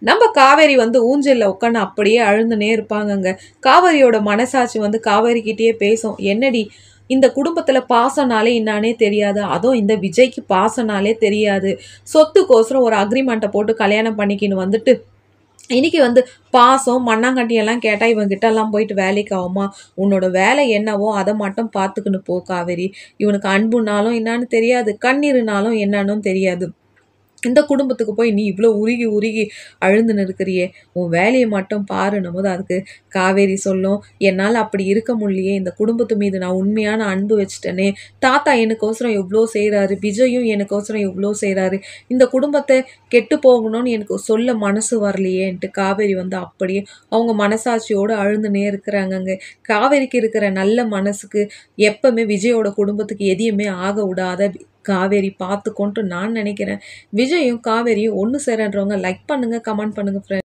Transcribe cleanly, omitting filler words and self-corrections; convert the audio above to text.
நம்ம காவேரி வந்து ஊஞ்சல்ல உட்காந்து அப்படியே அழுந்துனே இருப்பாங்கங்க. காவேரியோட மனசாட்சி வந்து காவேரி கிட்டயே பேசும். என்னடி இந்த குடும்பத்துல பாசம்னாலே என்னானே தெரியாது. அதுவும் இந்த விஜய்க்கு பாசம்னாலே தெரியாது. சொத்துக்கோசரம் ஒரு அக்ரிமெண்ட்ட போட்டு கல்யாணம் பண்ணிக்கின்னு வந்துட்டு, இன்னைக்கு வந்து பாசம், மண்ணாங்கட்டி எல்லாம் கேட்டா இவன்கிட்ட எல்லாம் போயிட்டு வேலைக்கு ஆகுமா? உன்னோட வேலை என்னவோ அத மட்டும் பார்த்துக்கின்னு போ காவேரி. இவனுக்கு அன்புனாலும் என்னான்னு தெரியாது. கண்ணீருனாலும் என்னான்னும் தெரியாது. இந்த குடும்பத்துக்கு போய் நீ இவ்ளோ உருகி உருகி அழுந்துன்னு இருக்கிறியே! உன் வேலைய மட்டும் பாருன்னும்போது, அதுக்கு காவேரி சொல்லும், "என்னால அப்படி இருக்க முடியலையே! இந்த குடும்பத்து மீது நான் உண்மையான அன்பு வச்சுட்டேனே! தாத்தா எனக்கோசரம் எவ்ளோ செய்றாரு. விஜயும் எனக்கோசரம் எவ்ளோ செய்றாரு. இந்த குடும்பத்த கெட்டு போகணும்னு எனக்கு சொல்ல மனசு வரலையேன்ட்டு" காவேரி வந்து அப்படியே அவங்க மனசாட்சியோட அழுந்துன்னே இருக்கிறாங்கங்க. காவேரிக்கு இருக்கிற நல்ல மனசுக்கு எப்பவுமே விஜயோட குடும்பத்துக்கு எதையுமே ஆக விடாத காவேரி பார்த்துக்கோன்ட்டு நான் நினைக்கிறேன். விஜயும் காவேரியும் ஒண்ணு சேரன்றவங்க லைக் பண்ணுங்க, கமெண்ட் பண்ணுங்க ஃப்ரெண்ட்ஸ்.